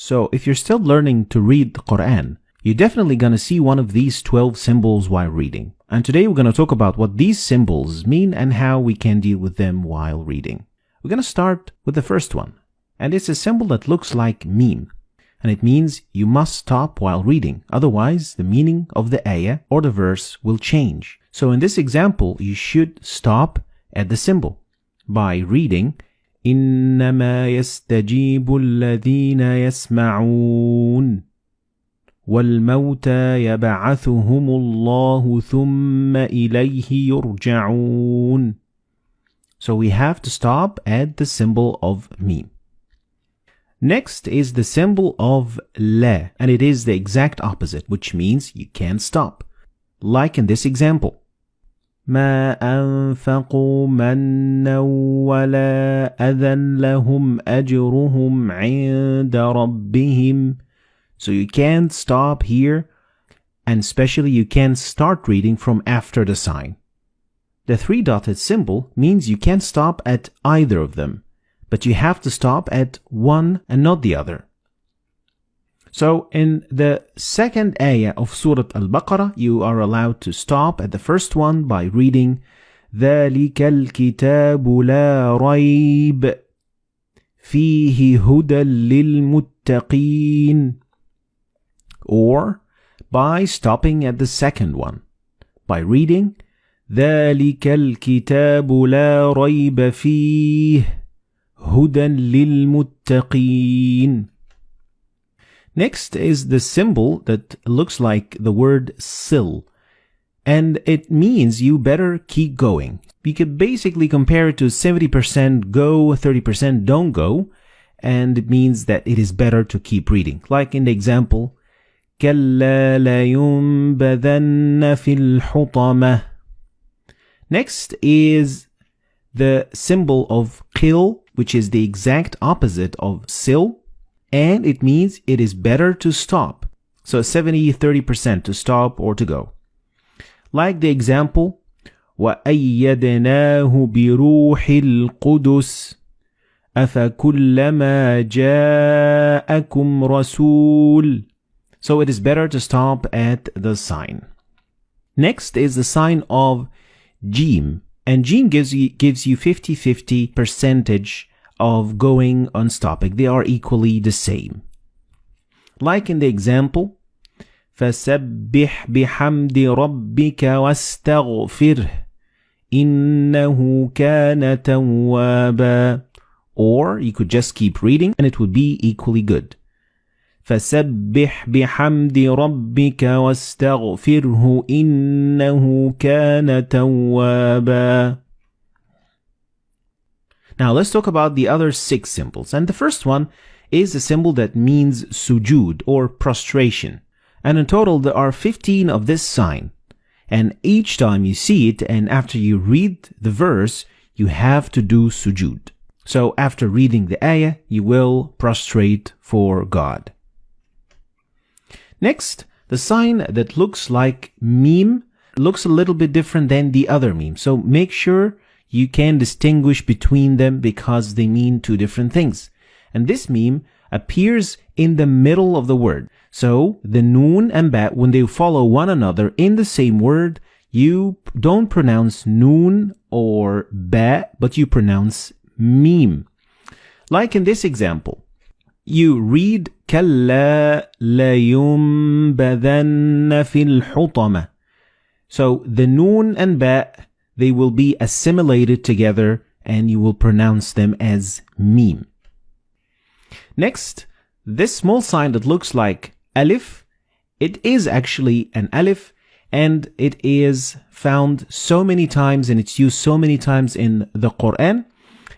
So if you're still learning to read the Quran, you're definitely going to see one of these 12 symbols while reading. And today we're going to talk about what these symbols mean and how we can deal with them while reading. We're going to start with the first one. And it's a symbol that looks like meme. And it means you must stop while reading. Otherwise, the meaning of the ayah or the verse will change. So in this example, you should stop at the symbol by reading إنما يستجيب الذين يسمعون والموتى يبعثهم الله ثم إليه يرجعون. So we have to stop at the symbol of meme. Next is the symbol of la, and it is the exact opposite, which means you can't stop. Like in this example. ما أنفقوا منا ولا أذى لهم أجرهم عند ربهم. So you can't stop here, and especially you can't start reading from after the sign. The three-dotted symbol means you can't stop at either of them, but you have to stop at one and not the other. So in the second ayah of Surah Al-Baqarah, you are allowed to stop at the first one by reading ذَلِكَ الْكِتَابُ لَا رَيْبَ فِيهِ هُدًى لِلْمُتَّقِينَ, or by stopping at the second one by reading ذَلِكَ الْكِتَابُ لَا رَيْبَ فِيهِ هُدًى لِلْمُتَّقِينَ. Next is the symbol that looks like the word sil, and it means you better keep going. We could basically compare it to 70% go, 30% don't go, and it means that it is better to keep reading. Like in the example, كَلَّا لَيُنبَذَنَّ فِي الْحُطَمَةِ. Next is the symbol of qil, which is the exact opposite of sil, and it means it is better to stop. So 70-30% to stop or to go. Like the example, وَأَيَّدْنَاهُ بِرُوحِ الْقُدُسِ أَفَكُلَّمَا جَاءَكُمْ رَسُولٌ. So it is better to stop at the sign. Next is the sign of Jim, and Jim gives you 50-50 percentage of going on stopping. They are equally the same. Like in the example, فَسَبِّحْ بِحَمْدِ رَبِّكَ وَاسْتَغْفِرْهِ إِنَّهُ كَانَ تَوَّابًا. Or you could just keep reading and it would be equally good. فَسَبِّحْ بِحَمْدِ رَبِّكَ وَاسْتَغْفِرْهُ إِنَّهُ كَانَ تَوَّابًا. Now let's talk about the other 6 symbols. And the first one is a symbol that means sujud or prostration. And in total there are 15 of this sign. And each time you see it and after you read the verse, you have to do sujud. So after reading the ayah, you will prostrate for God. Next, the sign that looks like meme looks a little bit different than the other meme. So make sure you can distinguish between them because they mean 2 different things. And this meme appears in the middle of the word. So the noon and ba, when they follow one another in the same word, you don't pronounce noon or ba, but you pronounce meme. Like in this example, you read كَلَّا لَيُنبَذَنَّ فِي الْحُطَمَةِ. So the noon and ba, they will be assimilated together and you will pronounce them as meme. Next, this small sign that looks like alif, it is actually an alif and it is found so many times and it's used so many times in the Quran,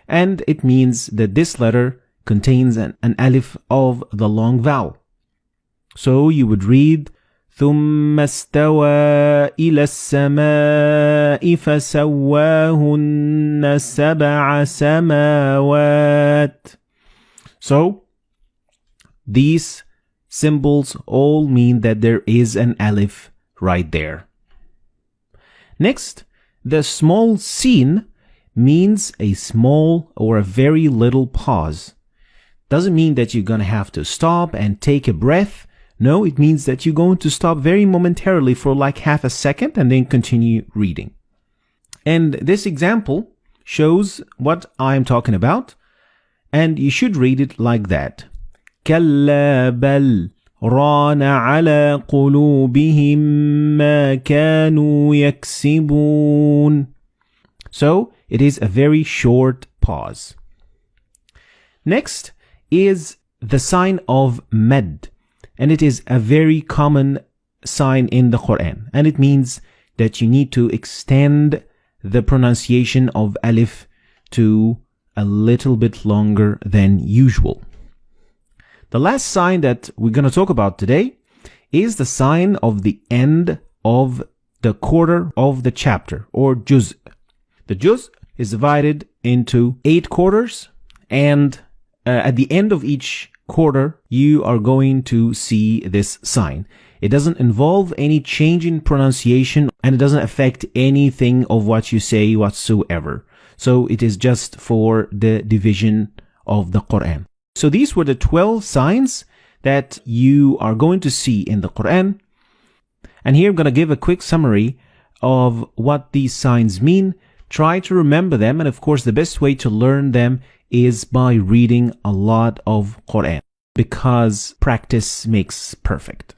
and it means that this letter contains an alif of the long vowel. So you would read ثم استوى إلى السماء فسواهن سبع سماوات. So these symbols all mean that there is an alif right there. Next, the small sin means a small or a very little pause. Doesn't mean that you're going to have to stop and take a breath. No, it means that you're going to stop very momentarily for like half a second and then continue reading. And this example shows what I'm talking about. And you should read it like that. كلا بل ران على قلوبهم ما كانوا يكسبون. So it is a very short pause. Next is the sign of mad, and it is a very common sign in the Quran, and it means that you need to extend the pronunciation of alif to a little bit longer than usual. The last sign that we're going to talk about today is the sign of the end of the quarter of the chapter, or juz. The juz is divided into 8 quarters, and at the end of each quarter, you are going to see this sign. It doesn't involve any change in pronunciation, and it doesn't affect anything of what you say whatsoever. So it is just for the division of the Quran. So these were the 12 signs that you are going to see in the Quran. And here I'm going to give a quick summary of what these signs mean. Try to remember them, and of course the best way to learn them is by reading a lot of Quran, because practice makes perfect.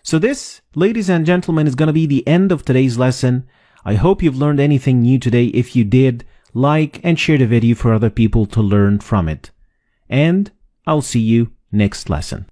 So this, ladies and gentlemen, is going to be the end of today's lesson. I hope you've learned anything new today. If you did, like and share the video for other people to learn from it. And I'll see you next lesson.